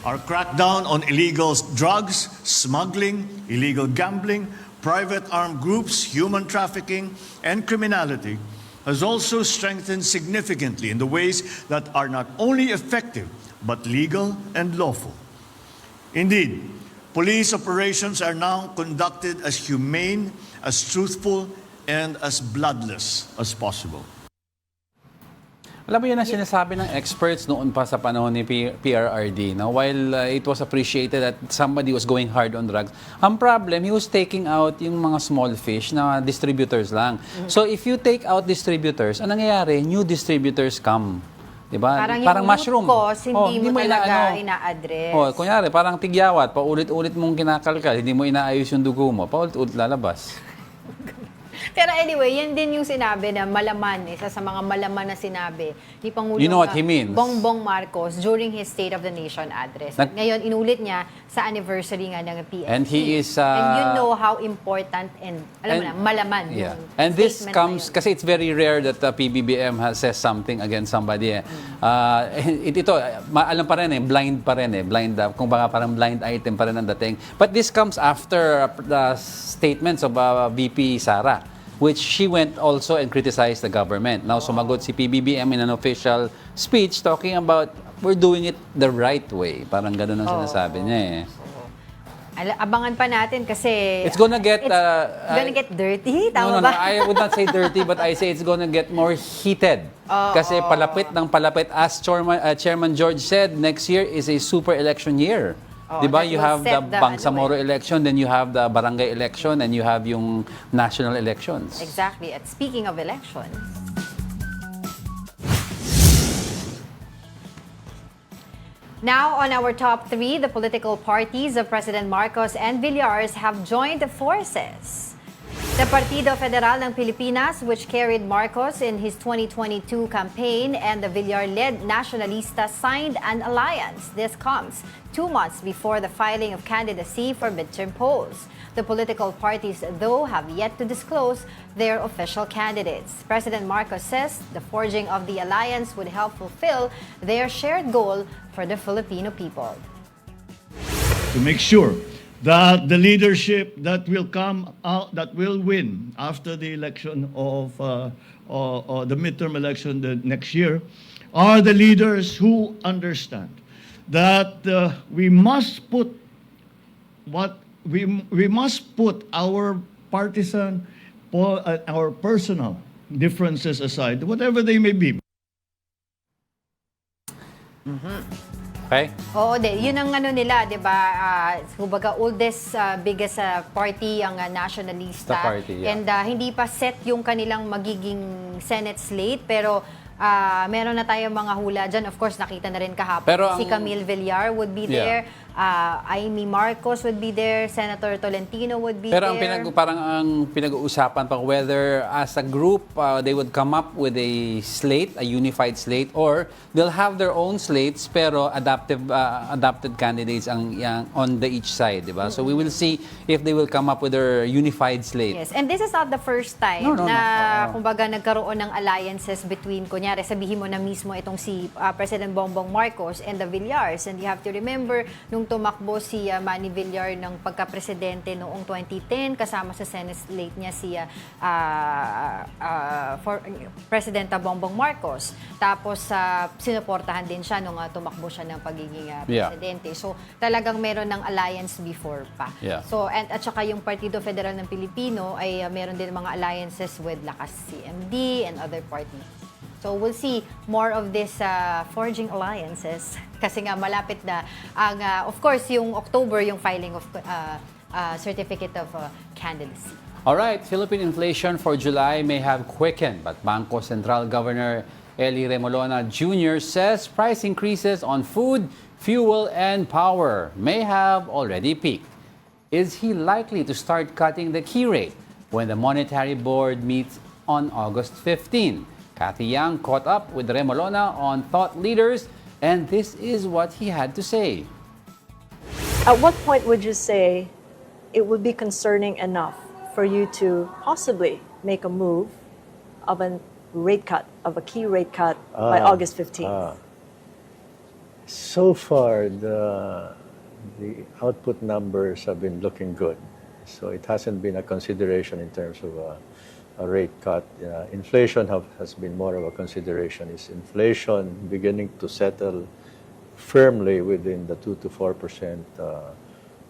I: Our crackdown on illegal drugs, smuggling, illegal gambling, private armed groups, human trafficking, and criminality has also strengthened significantly in the ways that are not only effective, but legal and lawful. Indeed, police operations are now conducted as humane, as truthful, and as bloodless as possible.
A: Alam mo yun ang sinasabi ng experts noon pa sa panahon ni PRRD. No? While it was appreciated that somebody was going hard on drugs, ang problem, he was taking out yung mga small fish na distributors lang. So if you take out distributors, anong nangyayari? New distributors come. Diba?
B: Parang
A: mushroom.
B: Cause, hindi mo talaga ina-address.
A: Kunyari, parang tigyawat, paulit-ulit mong kinakalkal, hindi mo inaayos yung dugo mo, paulit-ulit lalabas.
B: Pero anyway, yan din yung sinabi na malaman, isa sa mga malaman na sinabi ni Pangulong
A: You know what he means?
B: Bongbong Marcos during his State of the Nation address. At ngayon, inulit niya sa anniversary nga ng PSC.
A: And he is...
B: and you know how important and, alam mo na, malaman yung
A: And this
B: statement
A: comes,
B: na yun.
A: kasi it's very rare that PBBM says something against somebody. Ito, alam pa rin blind pa rin blind, kung baka parang blind item pa rin ang dating. But this comes after the statements of VP Sara, which she went also and criticized the government. Now, sumagot si PBBM in an official speech talking about we're doing it the right way. Parang ganun ang sinasabi niya
B: Abangan pa natin kasi...
A: It's gonna get...
B: gonna get dirty? Tama
A: No,
B: ba?
A: I would not say dirty, but I say it's gonna get more heated. Kasi palapit ng palapit. As Chairman George said, next year is a super election year. Diba? You have the Bangsamoro election, then you have the barangay election, and you have yung national elections.
B: Exactly. At speaking of elections, now on our top 3, the political parties of President Marcos and Villares have joined forces. The Partido Federal ng Pilipinas, which carried Marcos in his 2022 campaign, and the Villar-led Nacionalista signed an alliance. This comes 2 months before the filing of candidacy for midterm polls. The political parties, though, have yet to disclose their official candidates. President Marcos says the forging of the alliance would help fulfill their shared goal for the Filipino people.
I: To make sure that the leadership that will come out, that will win after the election of or the midterm election the next year, are the leaders who understand that we must put our partisan, our personal differences aside, whatever they may be.
A: Okay?
B: Oo, yun ang ano nila, 'di ba? Kumbaga oldest biggest party ang Nationalista.
A: The party, yeah.
B: And hindi pa set yung kanilang magiging Senate slate, pero meron na tayong mga hula dyan. Of course, nakita na rin kahapon.
A: Pero
B: si Camille Villar would be there. Amy Marcos would be there. Senator Tolentino would be
A: Pero
B: there.
A: parang ang pinag-uusapan pa whether as a group they would come up with a slate, a unified slate, or they'll have their own slates pero adapted candidates ang on the each side, di ba? So we will see if they will come up with their unified slate.
B: Yes, and this is not the first time kumbaga nagkaroon ng alliances between, kunyari, sabihin mo na mismo itong si President Bongbong Marcos and the Villars. And you have to remember, nung tumakbo si Manny Villar ng pagka-presidente noong 2010, kasama sa Senate slate niya si Presidenta Bongbong Marcos. Tapos, sinuportahan din siya nung tumakbo siya ng pagiging presidente. So, talagang meron ng alliance before pa.
A: Yeah.
B: So, at saka yung Partido Federal ng Pilipino ay meron din mga alliances with Lakas CMD and other parties. So we'll see more of this forging alliances kasi nga malapit na ang of course yung October yung filing of certificate of candidacy.
A: All right, Philippine inflation for July may have quickened, but Bangko Sentral Governor Eli Remolona Jr. says price increases on food, fuel, and power may have already peaked. Is he likely to start cutting the key rate when the Monetary Board meets on August 15? Cathy Yang caught up with Remolona on thought leaders, and this is what he had to say.
J: At what point would you say it would be concerning enough for you to possibly make a move of a rate cut, of a key rate cut by August 15th?
K: So far, the output numbers have been looking good. So it hasn't been a consideration in terms of a rate cut. Inflation has been more of a consideration. Is inflation beginning to settle firmly within the 2 to 4%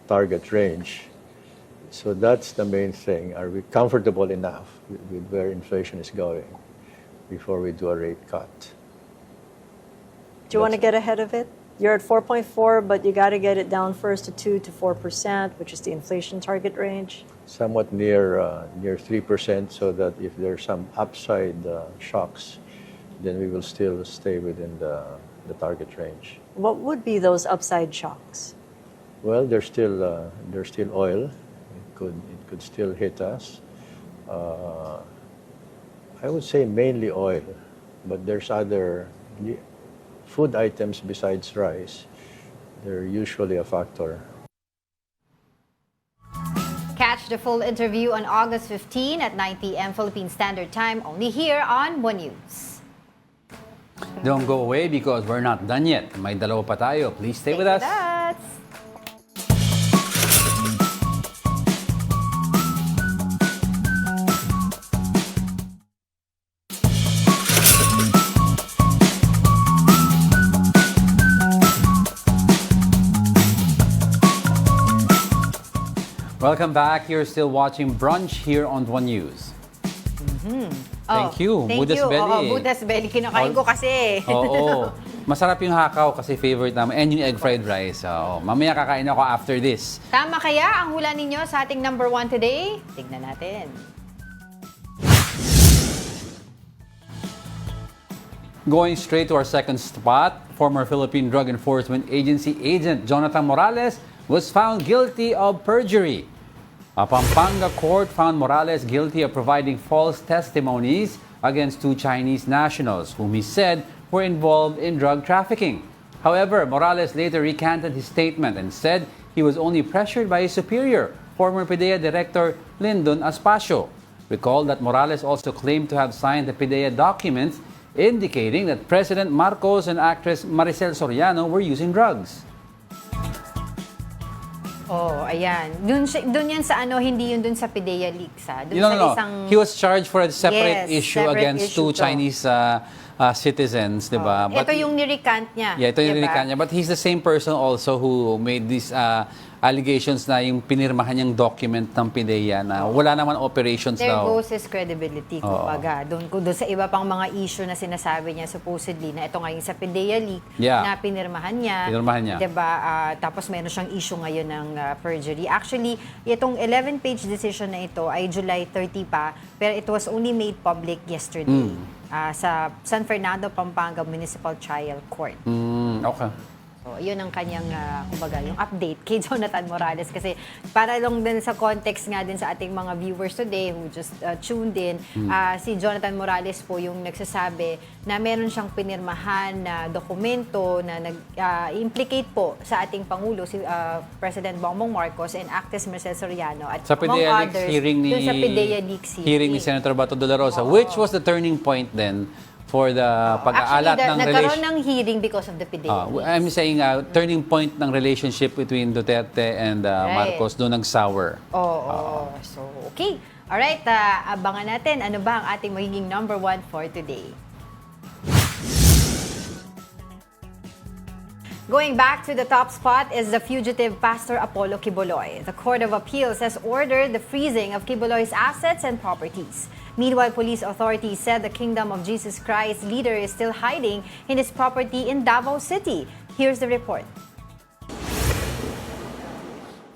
K: target range? So that's the main thing. Are we comfortable enough with where inflation is going before we do a rate cut?
J: Do you want to get ahead of it? You're at 4.4, but you got to get it down first to 2 to 4%, which is the inflation target range.
K: Somewhat near 3%, so that if there's some upside shocks, then we will still stay within the target range.
J: What would be those upside shocks?
K: Well, there's still oil. It could still hit us. I would say mainly oil, but there's other food items besides rice. They're usually a factor.
B: Catch the full interview on August 15 at 9 p.m. Philippine Standard Time, only here on One News.
A: Don't go away because we're not done yet. May dalawa pa tayo. Please stay with us. Welcome back. You're still watching Brunch here on One News. Thank you.
B: Thank
A: Buddha's
B: you.
A: Belly.
B: Buddha's Belly. Kinakain ko kasi.
A: Oo. Masarap yung hakaw kasi favorite namin. And yung egg fried rice. Oo. Mamaya kakain ako after this.
B: Tama kaya ang hula ninyo sa ating number 1 today? Tignan natin.
A: Going straight to our second spot, former Philippine Drug Enforcement Agency agent Jonathan Morales was found guilty of perjury. A Pampanga court found Morales guilty of providing false testimonies against 2 Chinese nationals whom he said were involved in drug trafficking. However, Morales later recanted his statement and said he was only pressured by his superior, former PIDEA Director Lyndon Aspacio. Recall that Morales also claimed to have signed the PIDEA documents indicating that President Marcos and actress Maricel Soriano were using drugs.
B: Oh, ayan. Dun yan sa ano, hindi yun dun sa PIDEA leaks, ha? Dun
A: No,
B: sa
A: no, no.
B: isang...
A: He was charged for a separate
B: Yes,
A: issue
B: separate
A: against
B: issue
A: 2
B: to.
A: Chinese citizens, di ba?
B: Ito yung nirecant niya.
A: Yeah, ito yung
B: diba?
A: nirecant niya. But he's the same person also who made these allegations na yung pinirmahan niyang document ng PIDEA na wala naman operations
B: There
A: daw.
B: goes his credibility, kumbaga. Doon sa iba pang mga issue na sinasabi niya supposedly na ito ngayon sa PIDEA leak na pinirmahan niya.
A: Pinirmahan niya.
B: Diba? Tapos meron siyang issue ngayon ng perjury. Actually, itong 11-page decision na ito ay July 30 pa, pero it was only made public yesterday sa San Fernando, Pampanga Municipal Trial Court.
A: Okay.
B: So, yun ang kanyang, kumbaga, yung update kay Jonathan Morales. Kasi para lang din sa context nga din sa ating mga viewers today who just tuned in, si Jonathan Morales po yung nagsasabi na meron siyang pinirmahan na dokumento na nag-implicate po sa ating Pangulo, si President Bongbong Marcos and actress Maricel Soriano. At
A: Sa
B: among
A: PIDEA
B: others,
A: hearing ni
B: dun sa PIDEA leaks
A: hearing ni Senator Bato de la Rosa, which was the turning point then for the pag-aalat ng
B: nagkaroon ng hearing because of the PIDEA leaks.
A: I'm saying turning point ng relationship between Duterte and Marcos doon nag-sour.
B: So, okay. Alright, abangan natin ano ba ang ating magiging number 1 for today. Going back to the top spot is the fugitive pastor Apollo Quiboloy. The Court of Appeals has ordered the freezing of Quiboloy's assets and properties. Meanwhile, police authorities said the Kingdom of Jesus Christ leader is still hiding in his property in Davao City. Here's the report.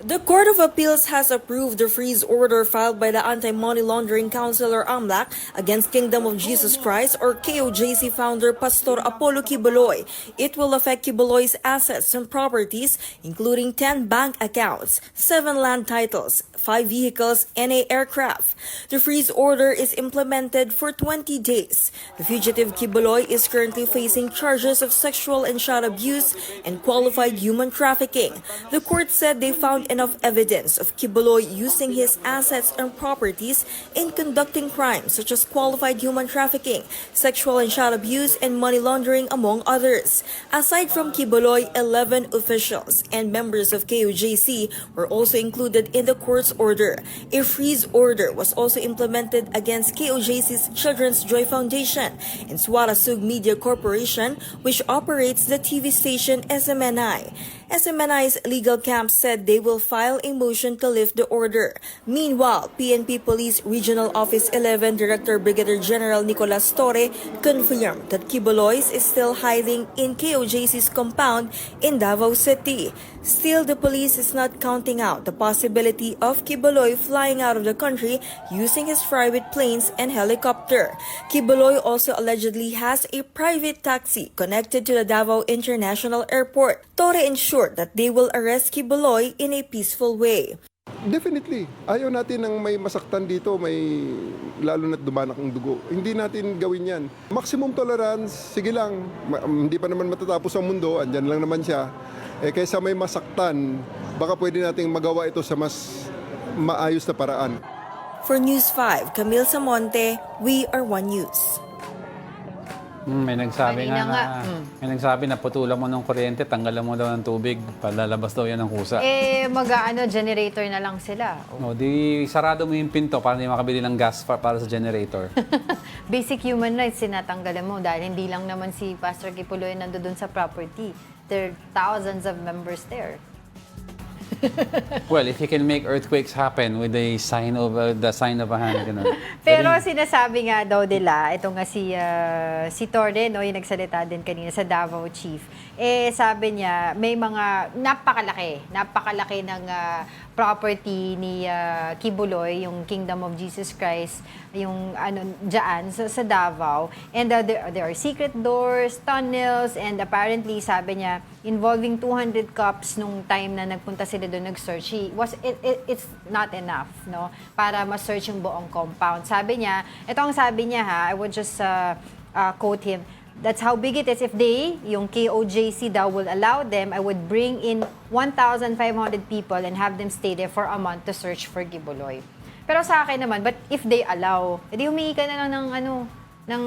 L: The Court of Appeals has approved the freeze order filed by the Anti-Money Laundering Counselor AMLAC against Kingdom of Jesus Christ or KOJC founder Pastor Apollo Quiboloy. It will affect Quiboloy's assets and properties, including 10 bank accounts, 7 land titles, 5 vehicles, and an aircraft. The freeze order is implemented for 20 days. The fugitive Quiboloy is currently facing charges of sexual and child abuse and qualified human trafficking. The court said they found enough evidence of Quiboloy using his assets and properties in conducting crimes such as qualified human trafficking, sexual and child abuse, and money laundering, among others. Aside from Quiboloy, 11 officials and members of KOJC were also included in the court's order. A freeze order was also implemented against KOJC's Children's Joy Foundation and Suarasug Media Corporation, which operates the TV station SMNI. SMNI's legal camp said they will file a motion to lift the order. Meanwhile, PNP Police Regional Office 11 Director Brigadier General Nicolas Torre confirmed that Quiboloy is still hiding in KOJC's compound in Davao City. Still, the police is not counting out the possibility of Quiboloy flying out of the country using his private planes and helicopter. Quiboloy also allegedly has a private taxi connected to the Davao International Airport. Torre ensured that they will arrest Quiboloy in a peaceful way.
M: Definitely. Ayaw natin ng may masaktan dito, may lalo na't dumanak ng dugo. Hindi natin gawin yan. Maximum tolerance, sige lang. Hindi pa naman matatapos ang mundo, andyan lang naman siya. Kaysa may masaktan, baka pwede nating magawa ito sa mas maayos na paraan.
L: For News 5, Camille Samonte, We Are One News.
A: May nagsabi
B: Kanina
A: may nagsabi na putulan mo ng kuryente, tanggalan mo daw ng tubig, palalabas daw yan ng kusa.
B: Generator na lang sila.
A: No, di sarado mo yung pinto para hindi makabili ng gas para sa generator.
B: Basic human rights, sinatanggalan mo dahil hindi lang naman si Pastor Quiboloy nandoon sa property. There are thousands of members there.
A: Well, if you can make earthquakes happen with the sign of a hand, ganun.
B: Pero sinasabi nga daw nila, ito nga si Torre, no, yung nagsalita din kanina sa Davao Chief, sabi niya, may mga napakalaki ng property ni Quiboloy, yung Kingdom of Jesus Christ, yung dyan sa Davao. And there are secret doors, tunnels, and apparently, sabi niya, involving 200 cops nung time na nagpunta sila doon nag-search. It's not enough, no? Para ma-search yung buong compound. Sabi niya, ito ang sabi niya ha, I would just quote him, that's how big it is. If yung KOJC daw will allow them, I would bring in 1,500 people and have them stay there for a month to search for Quiboloy. Pero sa akin naman, but if they allow, edi humingi ka na lang ng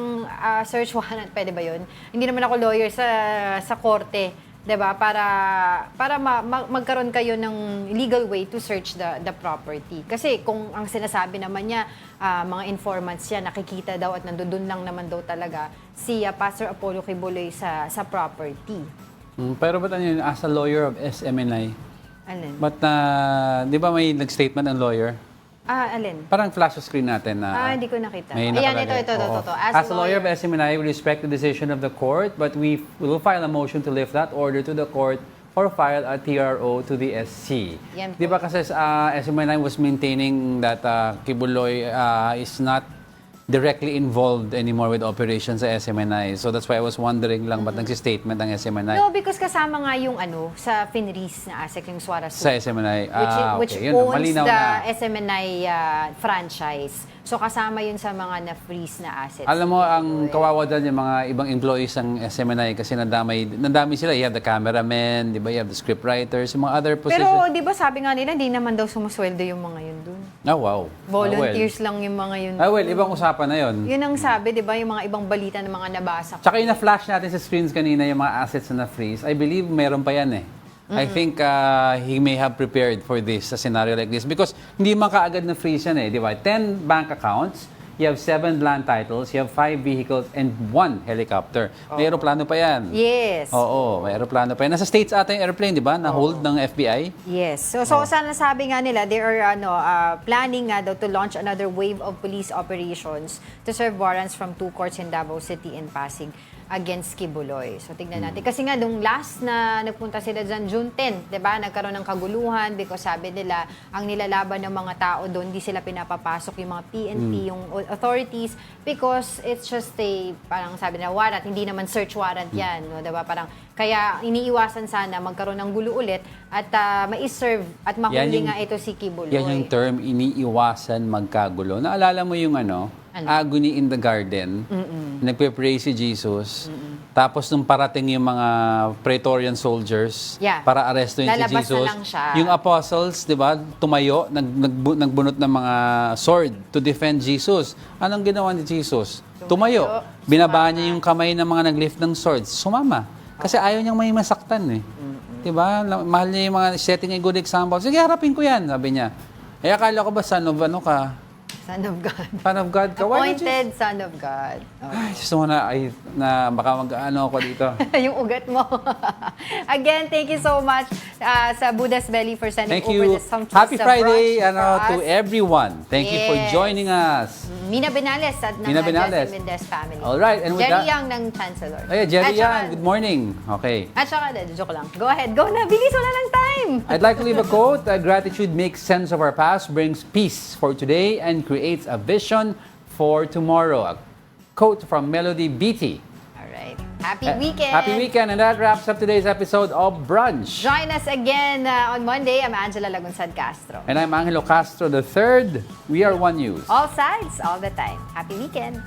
B: search warrant, pwede ba yun? Hindi naman ako lawyer sa korte, 'di ba? Para magkaroon kayo ng legal way to search the property. Kasi kung ang sinasabi naman niya, mga informants yan, nakikita daw at nandoon lang naman daw talaga si Pastor Apollo Quiboloy sa property.
A: Pero ba't yun, as a lawyer of SMNI,
B: alin?
A: But di ba may nag-statement ang lawyer?
B: Alin?
A: Parang flash screen natin na...
B: hindi ko nakita.
A: May
B: Ayan,
A: nakalagay.
B: ito.
A: As a lawyer of SMNI, we respect the decision of the court, but we will file a motion to lift that order to the court or file a TRO to the SC.
B: Yan po.
A: Di ba kasi SMNI was maintaining that Quiboloy is not directly involved anymore with operations sa SMNI. So that's why I was wondering lang ba't nagsi-statement ang SMNI?
B: No, because kasama nga yung sa Finris na asset, yung Suara
A: Sa SMNI.
B: Which
A: okay. Yun,
B: owns
A: malinaw
B: the
A: na.
B: franchise franchise. So kasama yun sa mga na-freeze na assets.
A: Alam mo, ang kawawa dyan yung mga ibang employees ng SMNI kasi nandami sila. You have the cameramen, di ba? You have the scriptwriters, yung mga other positions.
B: Pero di ba sabi nga nila, hindi naman daw sumusweldo yung mga yun dun.
A: Wow.
B: Volunteers lang yung mga yun.
A: Ibang usapan na yun.
B: Yun ang sabi, di ba? Yung mga ibang balita ng mga nabasa ko.
A: Tsaka yung na-flash natin sa screens kanina, yung mga assets na na-freeze, I believe meron pa yan eh. I think he may have prepared for this, a scenario like this. Because hindi man kaagad na freeze yan eh, di ba? 10 bank accounts, you have 7 land titles, you have 5 vehicles, and 1 helicopter. May aeroplano pa yan.
B: Yes.
A: Oo, may aeroplano pa yan. Nasa States ata yung airplane, di ba? Na-hold ng FBI.
B: Yes. So sana sabi nga nila, they are planning nga daw to launch another wave of police operations to serve warrants from 2 courts in Davao City and Pasig against Quiboloy. So tignan natin. Kasi nga nung last na nagpunta sila dyan, June 10, diba? Nagkaroon ng kaguluhan because sabi nila, ang nilalaban ng mga tao doon, hindi sila pinapapasok yung mga PNP, yung authorities, because it's just parang sabi nila, warrant, hindi naman search warrant yan. No? Diba? Parang, kaya iniiwasan sana magkaroon ng gulo ulit at ma-serve at mahuli nga ito si Quiboloy.
A: Yan yung term, iniiwasan magkagulo. Naalala mo yung agony in the garden, nagpe-pray si Jesus, tapos nung parating yung mga Praetorian soldiers para arestuin si
B: Lalabas
A: Jesus,
B: na lang siya.
A: yung apostles, di ba, tumayo, nagbunot ng mga sword to defend Jesus. Anong ginawa ni Jesus? Tumayo. Binaba niya yung kamay ng mga naglift ng swords. Sumama. Kasi ayaw niyang may masaktan eh. Di ba? Mahal niya yung mga setting a good example. Sige, harapin ko yan, sabi niya. Eh, akala ko ba son of ka?
B: Son of God.
A: Son of God ka?
B: Appointed Son of God.
A: Ay, just na baka mag-ano ako dito.
B: Yung ugat mo. Again, thank you so much sa Buddha's Belly for sending
A: Thank
B: over
A: you.
B: the sumptuous
A: Happy Friday
B: brunch
A: to everyone. Thank you for joining us.
B: Mina Benales at ng Jesse Mendez family.
A: All right, and with
B: Jerry
A: that,
B: Yang ng Chancellor.
A: Jerry Yang, good morning. Okay.
B: At saka, joke lang. Go ahead. Go na. Bilis, wala ng time.
A: I'd like to leave a quote. Gratitude makes sense of our past, brings peace for today, and creates a vision for tomorrow. A quote from Melody Beatty.
B: All right. Happy weekend.
A: Happy weekend. And that wraps up today's episode of Brunch.
B: Join us again on Monday. I'm Angela Lagunzad-Castro.
A: And I'm Angelo Castro III. We are One News.
B: All sides, all the time. Happy weekend.